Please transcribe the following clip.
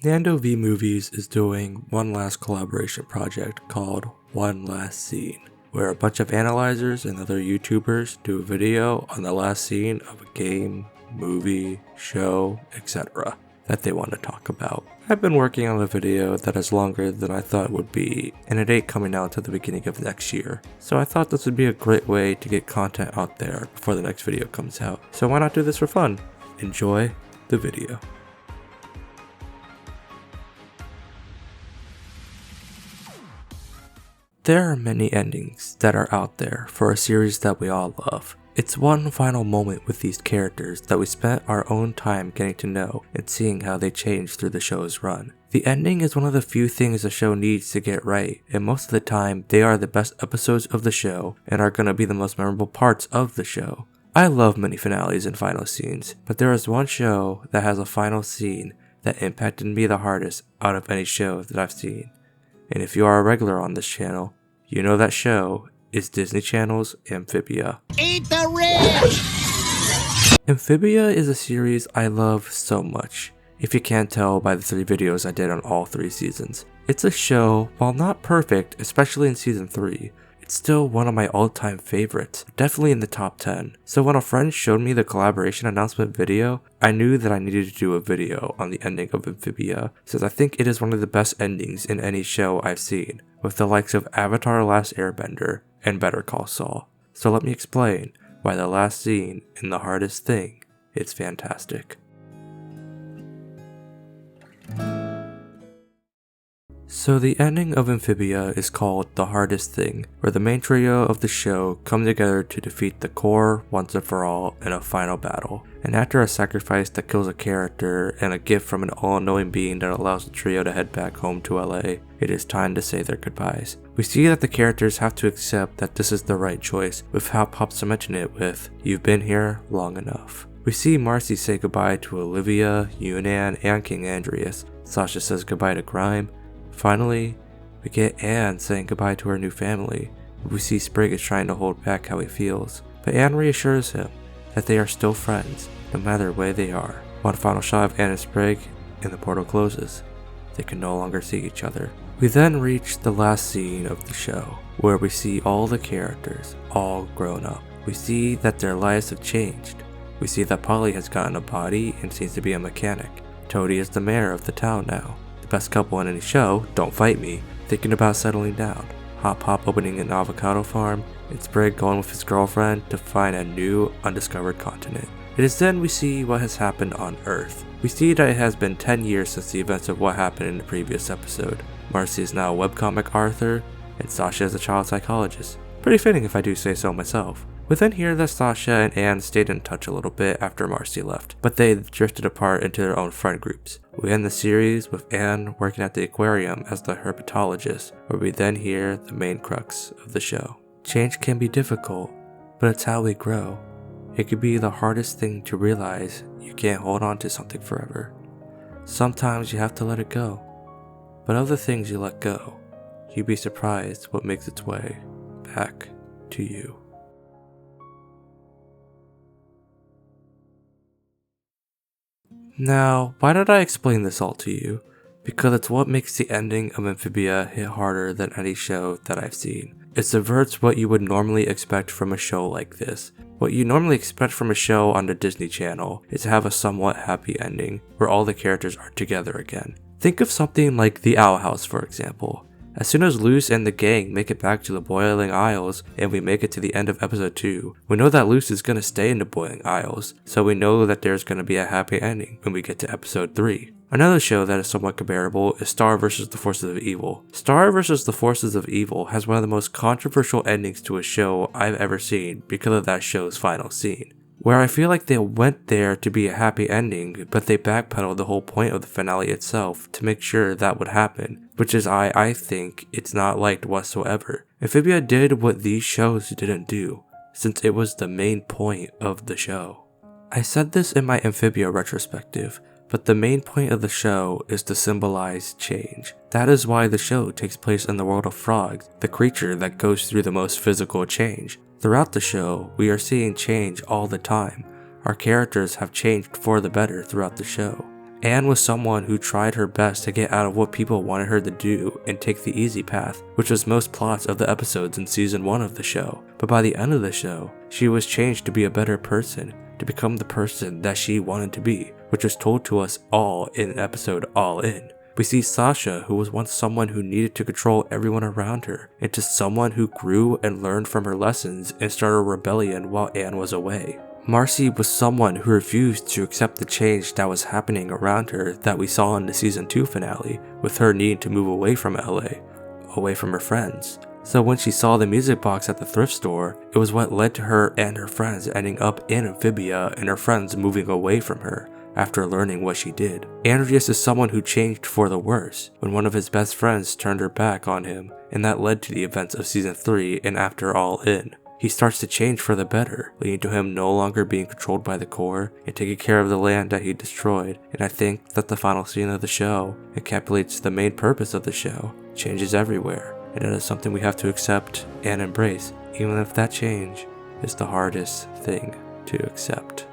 Nando V Movies is doing one last collaboration project called One Last Scene, where a bunch of analyzers and other YouTubers do a video on the last scene of a game, movie, show, etc. that they want to talk about. I've been working on a video that is longer than I thought it would be, and it ain't coming out until the beginning of next year. So I thought this would be a great way to get content out there before the next video comes out. So why not do this for fun? Enjoy the video. There are many endings that are out there for a series that we all love. It's one final moment with these characters that we spent our own time getting to know and seeing how they change through the show's run. The ending is one of the few things the show needs to get right, and most of the time they are the best episodes of the show and are going to be the most memorable parts of the show. I love many finales and final scenes, but there is one show that has a final scene that impacted me the hardest out of any show that I've seen. And if you are a regular on this channel, you know that show is Disney Channel's Amphibia. Eat the rich! Amphibia is a series I love so much, if you can't tell by the 3 videos I did on all 3 seasons. It's a show, while not perfect, especially in season 3, it's still one of my all-time favorites, definitely in the top 10. So when a friend showed me the collaboration announcement video, I knew that I needed to do a video on the ending of Amphibia, since I think it is one of the best endings in any show I've seen, with the likes of Avatar: Last Airbender and Better Call Saul. So let me explain why the last scene in The Hardest Thing is fantastic. So the ending of Amphibia is called The Hardest Thing, where the main trio of the show come together to defeat the core once and for all in a final battle. And after a sacrifice that kills a character and a gift from an all-knowing being that allows the trio to head back home to LA, it is time to say their goodbyes. We see that the characters have to accept that this is the right choice, with how Pops mentioned it with, "You've been here long enough." We see Marcy say goodbye to Olivia, Yunan, and King Andreas. Sasha says goodbye to Grime. Finally, we get Anne saying goodbye to her new family. We see Sprig is trying to hold back how he feels, but Anne reassures him that they are still friends, no matter where they are. One final shot of Anne and Sprig, and the portal closes. They can no longer see each other. We then reach the last scene of the show, where we see all the characters, all grown up. We see that their lives have changed. We see that Polly has gotten a body and seems to be a mechanic. Toadie is the mayor of the town now. Best couple in any show, Don't Fight Me, thinking about settling down. Hop Pop opening an avocado farm, and Sprig going with his girlfriend to find a new undiscovered continent. It is then we see what has happened on Earth. We see that it has been 10 years since the events of what happened in the previous episode. Marcy is now a webcomic author, and Sasha is a child psychologist. Pretty fitting if I do say so myself. We then hear that Sasha and Anne stayed in touch a little bit after Marcy left, but they drifted apart into their own friend groups. We end the series with Anne working at the aquarium as the herpetologist, where we then hear the main crux of the show. Change can be difficult, but it's how we grow. It could be the hardest thing to realize you can't hold on to something forever. Sometimes you have to let it go, but of the things you let go, you'd be surprised what makes its way back to you. Now, why did I explain this all to you? Because it's what makes the ending of Amphibia hit harder than any show that I've seen. It subverts what you would normally expect from a show like this. What you normally expect from a show on the Disney Channel is to have a somewhat happy ending, where all the characters are together again. Think of something like The Owl House, for example. As soon as Luce and the gang make it back to the Boiling Isles and we make it to the end of episode 2, we know that Luce is going to stay in the Boiling Isles, so we know that there's going to be a happy ending when we get to episode 3. Another show that is somewhat comparable is Star vs. the Forces of Evil. Star vs. the Forces of Evil has one of the most controversial endings to a show I've ever seen because of that show's final scene, where I feel like they went there to be a happy ending, but they backpedaled the whole point of the finale itself to make sure that would happen, which is I think it's not liked whatsoever. Amphibia did what these shows didn't do, since it was the main point of the show. I said this in my Amphibia retrospective, but the main point of the show is to symbolize change. That is why the show takes place in the world of frogs, the creature that goes through the most physical change. Throughout the show, we are seeing change all the time. Our characters have changed for the better throughout the show. Anne was someone who tried her best to get out of what people wanted her to do and take the easy path, which was most plots of the episodes in season 1 of the show. But by the end of the show, she was changed to be a better person, to become the person that she wanted to be, which was told to us all in episode All In. We see Sasha, who was once someone who needed to control everyone around her, into someone who grew and learned from her lessons and started a rebellion while Anne was away. Marcy was someone who refused to accept the change that was happening around her that we saw in the season 2 finale, with her needing to move away from LA, away from her friends. So when she saw the music box at the thrift store, it was what led to her and her friends ending up in Amphibia and her friends moving away from her after learning what she did. Andreas is someone who changed for the worse when one of his best friends turned her back on him, and that led to the events of season 3 and after All In. He starts to change for the better, leading to him no longer being controlled by the core and taking care of the land that he destroyed. And I think that the final scene of the show encapsulates the main purpose of the show: change is everywhere, and it is something we have to accept and embrace, even if that change is the hardest thing to accept.